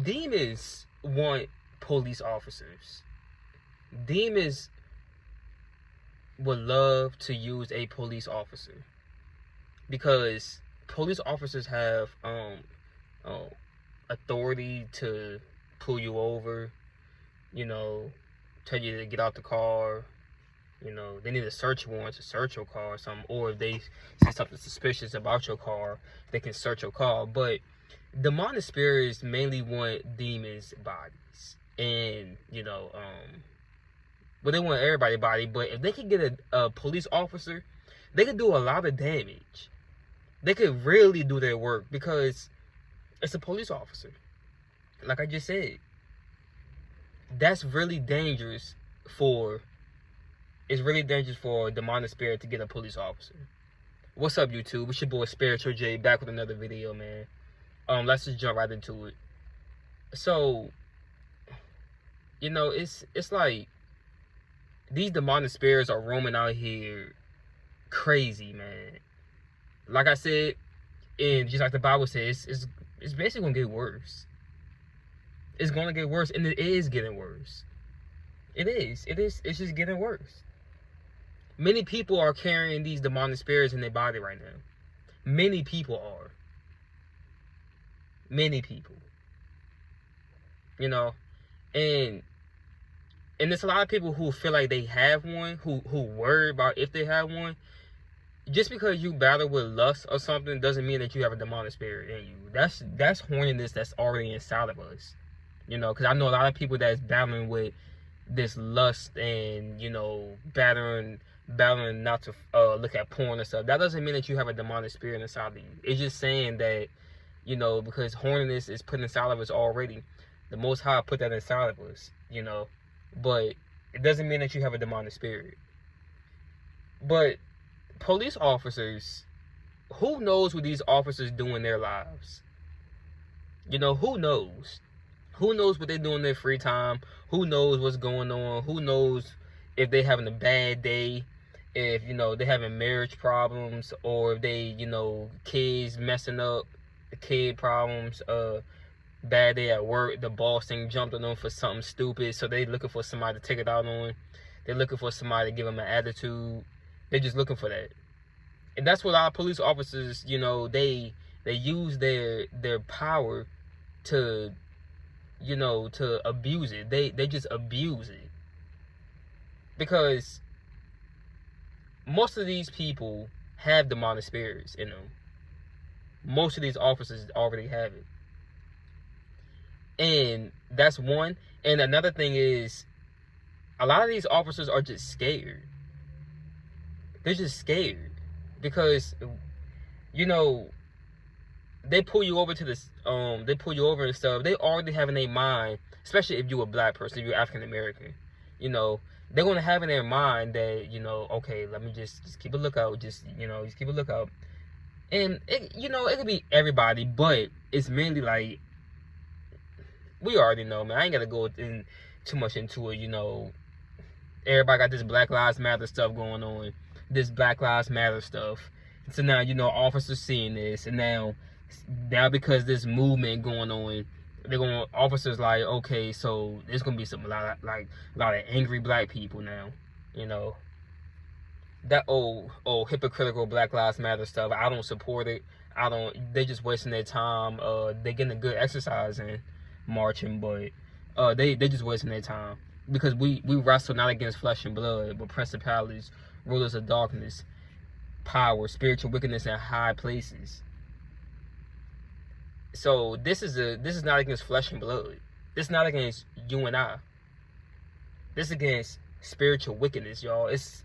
Demons want police officers. Demons would love to use a police officer because police officers have uh, authority to pull you over, you know, tell you to get out the car. You know, they need a search warrant to search your car or something, or if they see something suspicious about your car, they can search your car. But demonic spirits mainly want demons' bodies, and well, they want everybody's body. But if they could get a police officer, they could do a lot of damage. They could really do their work because it's a police officer. Like I just said, that's really dangerous for. It's really dangerous for a demonic spirit to get a police officer. What's up, YouTube? It's your boy Spiritual J back with another video, man. Let's just jump right into it. So, it's like these demonic spirits are roaming out here crazy, man. Like I said, and just like the Bible says, it's basically gonna get worse. It's gonna get worse, and it is getting worse. It is. It's just getting worse. Many people are carrying these demonic spirits in their body right now. Many people are. Many people. And there's a lot of people who feel like they have one, who worry about if they have one. Just because you battle with lust or something doesn't mean that you have a demonic spirit in you. That's horniness that's already inside of us. Because I know a lot of people that's battling with this lust and battling not to look at porn and stuff. That doesn't mean that you have a demonic spirit inside of you. It's just saying that because horniness is put inside of us already. The Most High put that inside of us. But it doesn't mean that you have a demonic spirit. But police officers, who knows what these officers do in their lives? Who knows? Who knows what they do in their free time? Who knows what's going on? Who knows if they're having a bad day? If, they're having marriage problems, or if they, kids messing up, the kid problems, bad day at work, the boss thing jumped on them for something stupid, so they looking for somebody to take it out on. They're looking for somebody to give them an attitude. They're just looking for that. And that's what our police officers, they use their power to to abuse it. They just abuse it. Because most of these people have demonic spirits in them. Most of these officers already have it. And that's one. And another thing is, a lot of these officers are just scared. They're just scared. Because, they pull you over to this, they pull you over and stuff. They already have in their mind, especially if you're a black person, if you're African American, they're going to have in their mind that, okay, let me just keep a lookout, just keep a lookout. And, it could be everybody, but it's mainly like, we already know, man. I ain't got to go in too much into it, Everybody got this Black Lives Matter stuff going on, this Black Lives Matter stuff. So now, officers seeing this, and now because this movement going on, officers like, okay, so there's gonna be a lot of angry black people now, that old hypocritical Black Lives Matter stuff. I don't support it. They just wasting their time. They getting a good exercise in marching, but they just wasting their time, because we wrestle not against flesh and blood, but principalities, rulers of darkness, power, spiritual wickedness in high places. So this is not against flesh and blood. This is not against you and I. This is against spiritual wickedness, y'all. It's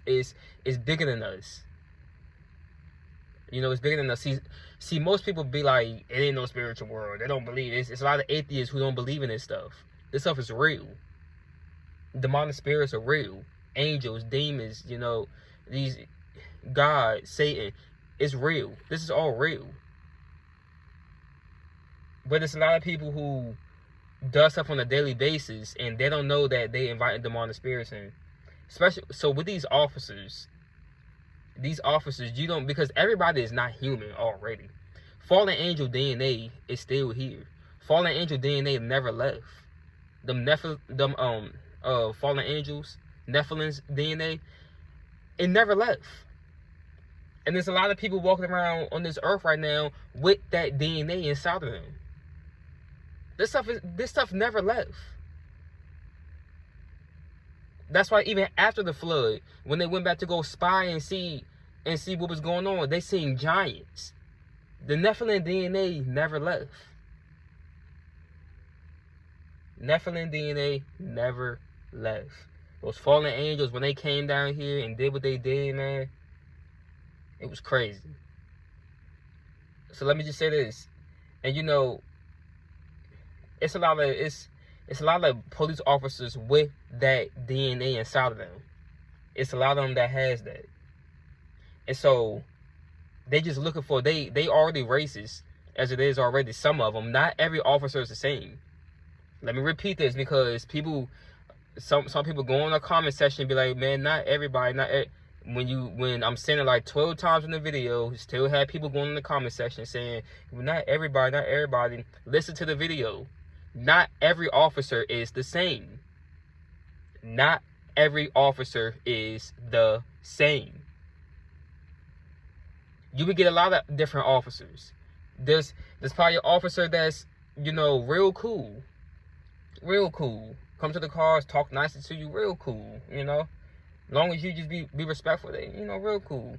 bigger than us. It's bigger than us. See, most people be like, it ain't no spiritual world. They don't believe it. It's a lot of atheists who don't believe in this stuff. This stuff is real. Demonic spirits are real. Angels, demons, these God, Satan, it's real. This is all real. But there's a lot of people who does stuff on a daily basis, and they don't know that they inviting demonic spirits in. Especially, so with these officers, because everybody is not human already. Fallen angel DNA is still here. fallen angel DNA never left. Them fallen angels, Nephilim's DNA, it never left. And there's a lot of people walking around on this earth right now with that DNA inside of them. This stuff never left. That's why even after the flood, when they went back to go spy and see what was going on, they seen giants. The Nephilim DNA never left. Nephilim DNA never left. Those fallen angels, when they came down here and did what they did, man, it was crazy. So let me just say this. And you know, it's a lot of police officers with that DNA inside of them. It's a lot of them that has that. And so they just looking for, they already racist as it is already, some of them. Not every officer is the same. Let me repeat this, because some people go in the comment section and be like, man, not everybody, when I'm saying it like 12 times in the video, still have people going in the comment section saying, well, not everybody. Listen to the video. Not every officer is the same. Not every officer is the same. You would get a lot of different officers. There's probably an officer that's, you know, real cool. Come to the cars, talk nicely to you, real cool, you know. Long as you just be respectful, they, you know, real cool.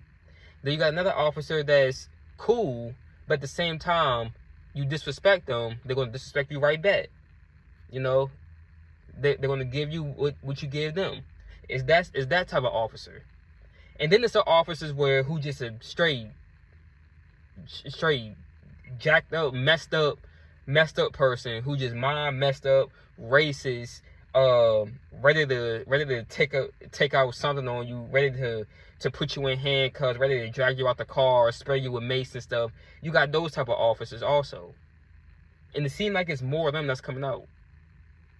Then you got another officer that's cool, but at the same time, you disrespect them, they're going to disrespect you right back. You know, they're going to give you what you give them. Is that type of officer. And then there's some officers who just a straight jacked up, messed up person who just messed up, racist, ready to take out something on you, ready to put you in handcuffs, ready to drag you out the car or spray you with mace and stuff. You got those type of officers also. And it seems like it's more of them that's coming out.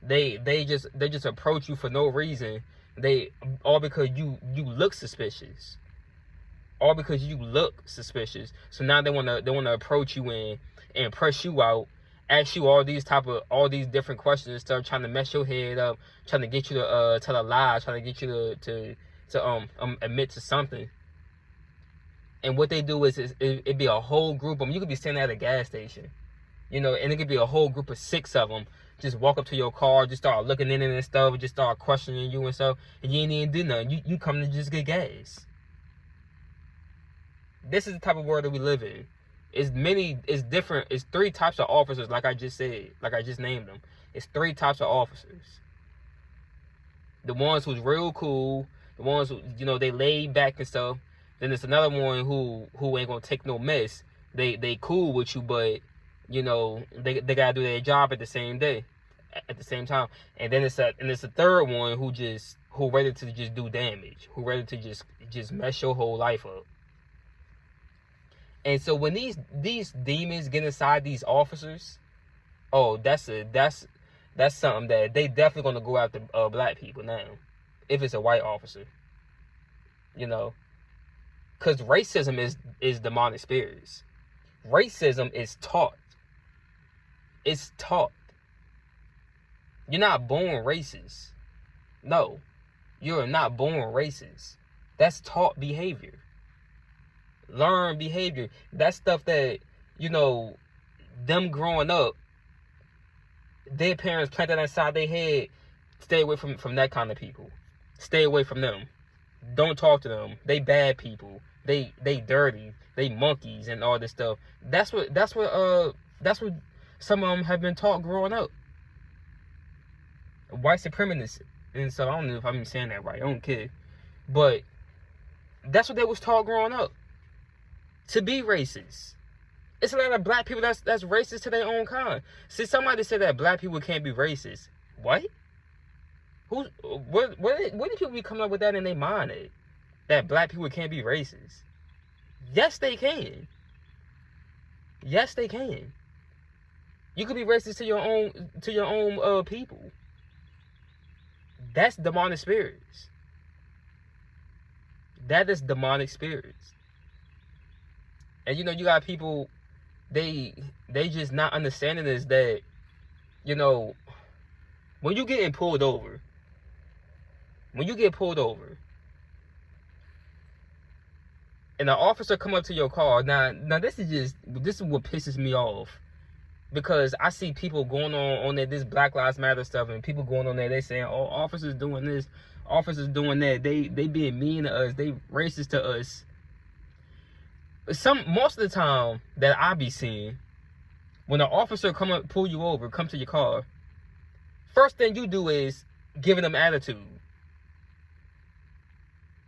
They just approach you for no reason. All because you look suspicious. All because you look suspicious. So now they wanna approach you and press you out, ask you all these different questions and stuff, trying to mess your head up, trying to get you to tell a lie, trying to get you to admit to something. And what they do is it'd be a whole group of them. You could be standing at a gas station, you know, and it could be a whole group of 6 of them. Just walk up to your car, just start looking in it and stuff, just start questioning you and stuff, and you ain't even do nothing. You come to just get gas. This is the type of world that we live in. It's different. It's 3 types of officers, like I just said, like I just named them. It's 3 types of officers. The ones who's real cool, the ones who, you know, they laid back and stuff. Then there's another one who ain't gonna take no mess. They cool with you, but you know, they gotta do their job at the same time. And then it's a third one who ready to just do damage, who ready to just mess your whole life up. And so when these demons get inside these officers, oh, that's something that they definitely gonna go after black people now, if it's a white officer. You know, because racism is demonic spirits. Racism is taught. It's taught. You're not born racist. No, you're not born racist. That's taught behavior. Learned behavior. That's stuff that, you know, them growing up, their parents planted inside their head. Stay away from that kind of people. Stay away from them. Don't talk to them. They bad people. They dirty. They monkeys and all this stuff. That's what some of them have been taught growing up. White supremacists. And so I don't know if I'm saying that right. I don't care. But that's what they was taught growing up. To be racist. It's a lot of black people that's racist to their own kind. See, somebody said that black people can't be racist. What? Where did people be coming up with that in their mind? That black people can't be racist? Yes, they can. Yes, they can. You could be racist to your own people. That's demonic spirits. That is demonic spirits. And you know, you got people, they just not understanding is that you know, when you getting pulled over, when you get pulled over, and an officer come up to your car, now this is what pisses me off, because I see people going on there, this Black Lives Matter stuff, and people going on there, they saying, oh, officers doing this, officers doing that, they being mean to us, they racist to us. Most of the time that I be seeing, when an officer come up, pull you over, come to your car, first thing you do is giving them attitude.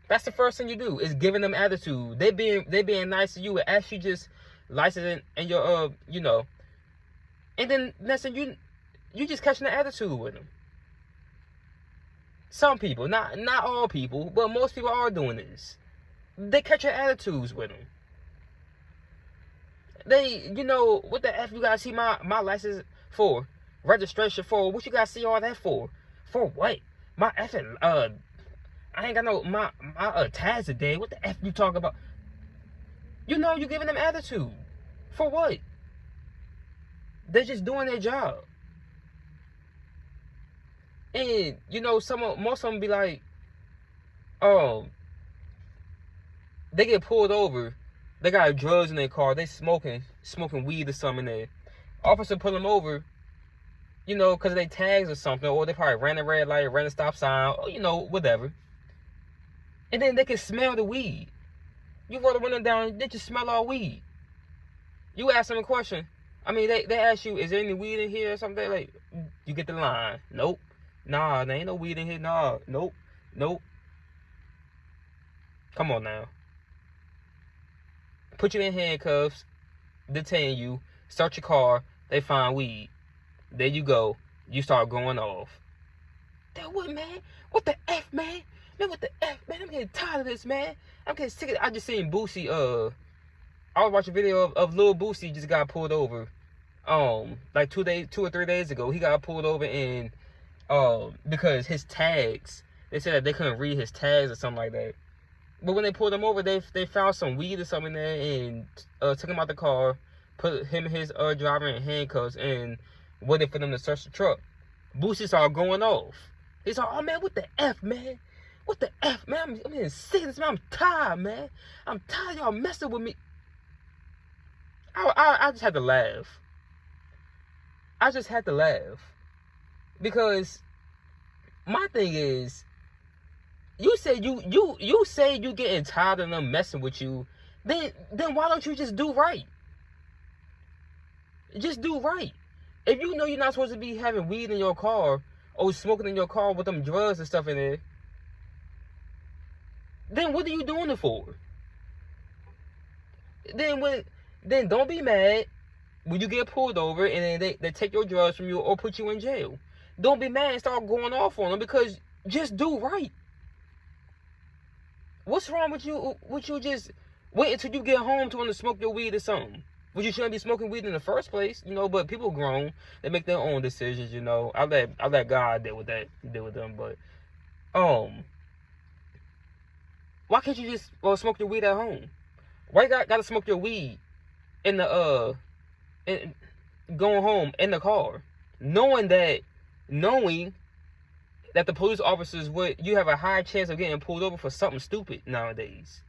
That's the first thing you do, is giving them attitude. They being nice to you, and ask you just license and your you know, and then next thing you just catching the attitude with them. Some people, not all people, but most people are doing this. They catch your attitudes with them. They, you know, what the F you guys see my license for? Registration for? What you guys see all that for? For what? My effing, I ain't got no, my tags today. What the F you talking about? You know, you giving them attitude. For what? They're just doing their job. And, you know, most of them be like, oh, they get pulled over. They got drugs in their car. They smoking weed or something in there. Officer pull them over, you know, because of their tags or something. Or they probably ran a red light, ran a stop sign, or, you know, whatever. And then they can smell the weed. You roll the window down, they just smell all weed. You ask them a question. I mean, they ask you, is there any weed in here or something? Like, you get the line. Nope. Nah, there ain't no weed in here. Nah. Nope. Come on now. Put you in handcuffs, detain you, search your car, they find weed. There you go. You start going off. That what, man? What the F, man? Man, what the F, man? I'm getting tired of this, man. I'm getting sick of it. I just seen Boosie, I was watching a video of Lil Boosie just got pulled over. Like 2 or 3 days ago, he got pulled over and because his tags, they said that they couldn't read his tags or something like that. But when they pulled him over, they found some weed or something there and took him out the car, put him and his driver in handcuffs, and waited for them to search the truck. Boosie started going off. He's like, oh man, what the F, man? What the F, man? I'm getting sick of this, man. I'm tired, man. I'm tired of y'all messing with me. I just had to laugh. I just had to laugh. Because my thing is, you say you say you getting tired of them messing with you, then why don't you just do right? Just do right. If you know you're not supposed to be having weed in your car or smoking in your car with them drugs and stuff in there, then what are you doing it for? Then don't be mad when you get pulled over and then they take your drugs from you or put you in jail. Don't be mad and start going off on them, because just do right. What's wrong with you? Would you just wait until you get home to want to smoke your weed or something? Well, you shouldn't be smoking weed in the first place, you know. But people grown, they make their own decisions, you know. I let God deal with them. But why can't you just smoke your weed at home? Why you gotta smoke your weed in the going home in the car, knowing that the police officers you have a high chance of getting pulled over for something stupid nowadays.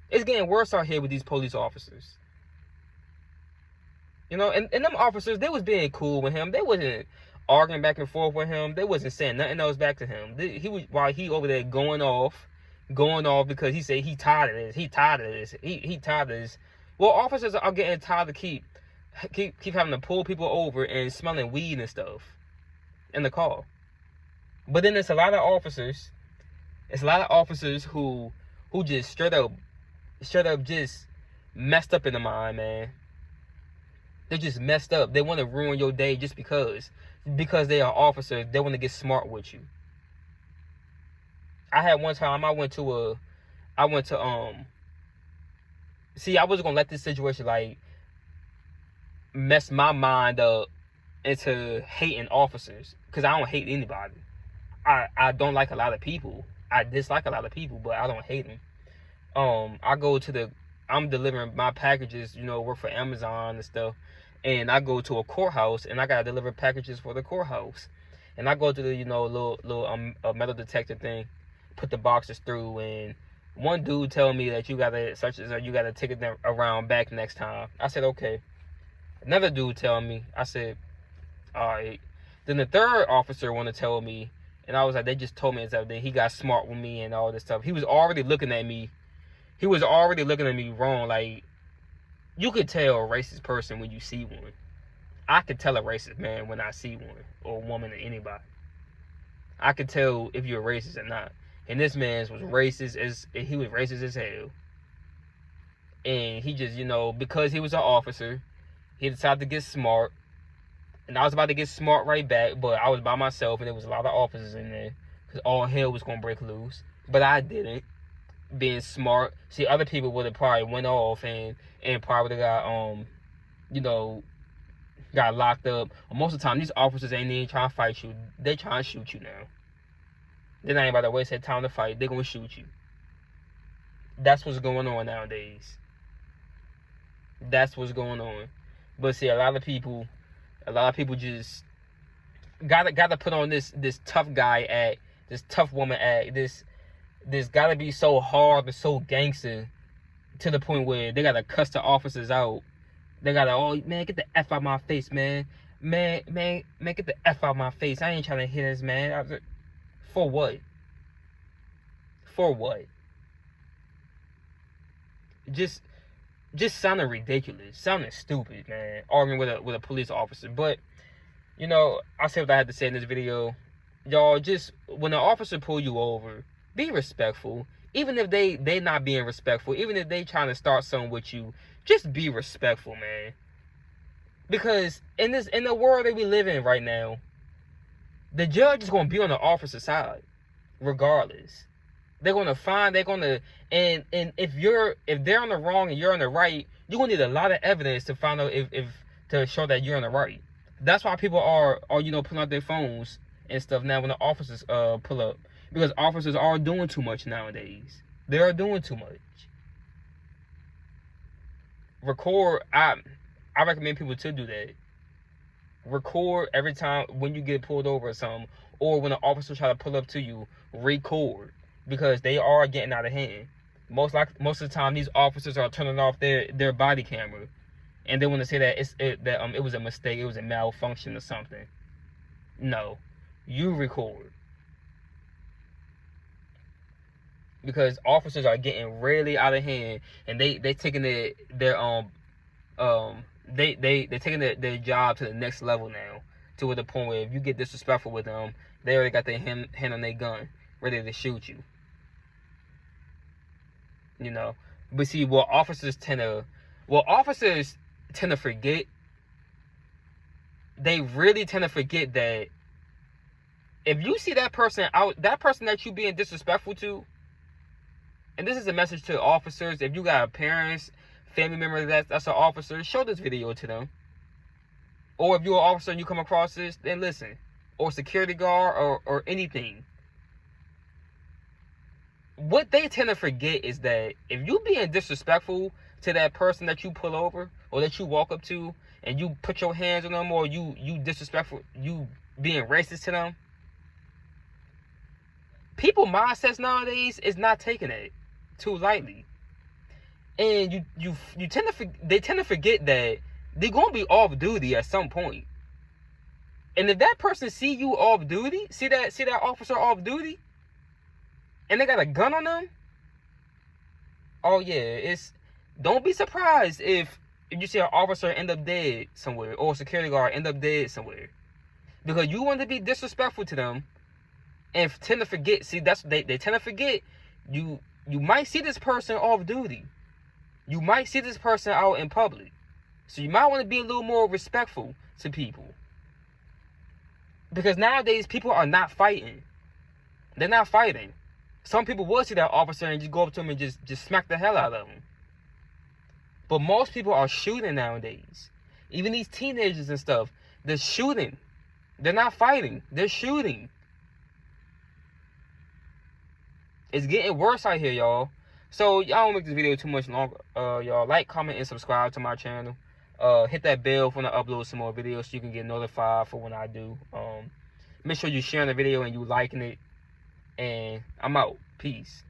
It's getting worse out here with these police officers. You know, and them officers, they was being cool with him. They wasn't arguing back and forth with him. They wasn't saying nothing else back to him. While he over there going off because he said he tired of this. He tired of this. Well, officers are getting tired of keep having to pull people over and smelling weed and stuff in the car. But then there's a lot of officers who just straight up just messed up in the mind, man. They just messed up. They want to ruin your day just because they are officers. They want to get smart with you. I had one time I went to I wasn't gonna let this situation like mess my mind up into hating officers, because I don't hate anybody. I don't like a lot of people. I dislike a lot of people, but I don't hate them. I'm delivering my packages, you know, work for Amazon and stuff. and I go to a courthouse and I gotta deliver packages for the courthouse, and I go to the little metal detector thing, put the boxes through, and one dude tell me that you gotta take it around back next time. I said okay. Another dude tell me, I said all right. Then the third officer want to tell me, and I was like, they just told me that he got smart with me and all this stuff. He was already looking at me. He was already looking at me wrong. Like, you could tell a racist person when you see one. I could tell a racist man when I see one, or a woman, or anybody. I could tell if you're racist or not. And this man was racist as hell. And he just, because he was an officer, he decided to get smart. And I was about to get smart right back, but I was by myself, and there was a lot of officers in there, because all hell was going to break loose. But I didn't. Being smart. See, other people would have probably went off and probably got, got locked up. Most of the time, these officers ain't even trying to fight you. They trying to shoot you now. They're not even about to waste their time to fight. They're going to shoot you. That's what's going on nowadays. That's what's going on. But see, a lot of people just gotta put on this tough guy act, this tough woman act, this gotta be so hard and so gangster to the point where they gotta cuss the officers out. They gotta, oh man, get the F out my face, man. Man, get the F out my face. I ain't trying to hit this man. For what? For what? Just sounding ridiculous, sounding stupid, man. Arguing with a police officer. But I said what I had to say in this video. Y'all, just when an officer pull you over, be respectful. Even if they not being respectful, even if they trying to start something with you, just be respectful, man. Because in the world that we live in right now, the judge is gonna be on the officer's side, regardless. They're gonna and if they're on the wrong and you're on the right, you're gonna need a lot of evidence to find out if to show that you're on the right. That's why people are pulling out their phones and stuff now when the officers pull up, because officers are doing too much nowadays. They are doing too much. Record. I recommend people to do that. Record every time when you get pulled over or something, or when an officer try to pull up to you. Record, because they are getting out of hand. Most of the time, these officers are turning off their body camera, and they want to say that it was a mistake, it was a malfunction or something. No, you record, because officers are getting really out of hand, and they taking their taking their job to the next level now, to the point where if you get disrespectful with them, they already got their hand on their gun, ready to shoot you. But see, what officers tend to forget, they really tend to forget that if you see that person that you being disrespectful to, and this is a message to officers, if you got parents, family member that's an officer, show this video to them. Or if you're an officer and you come across this, then listen. Or security guard or anything. What they tend to forget is that if you being disrespectful to that person that you pull over, or that you walk up to, and you put your hands on them, or you disrespectful, you being racist to them, people mindsets nowadays is not taking it too lightly. And they tend to forget that they're gonna be off duty at some point. And if that person see you off duty, see that officer off duty, and they got a gun on them, oh yeah, don't be surprised if you see an officer end up dead somewhere, or a security guard end up dead somewhere, because you want to be disrespectful to them, and tend to forget. See, they tend to forget. You might see this person off duty, you might see this person out in public, so you might want to be a little more respectful to people, because nowadays people are not fighting. They're not fighting. Some people will see that officer and just go up to him and just smack the hell out of him. But most people are shooting nowadays. Even these teenagers and stuff, they're shooting. They're not fighting. They're shooting. It's getting worse out here, y'all. So, y'all don't make this video too much longer. Y'all like, comment, and subscribe to my channel. Hit that bell when I upload some more videos so you can get notified for when I do. Make sure you're sharing the video and you liking it. And I'm out. Peace.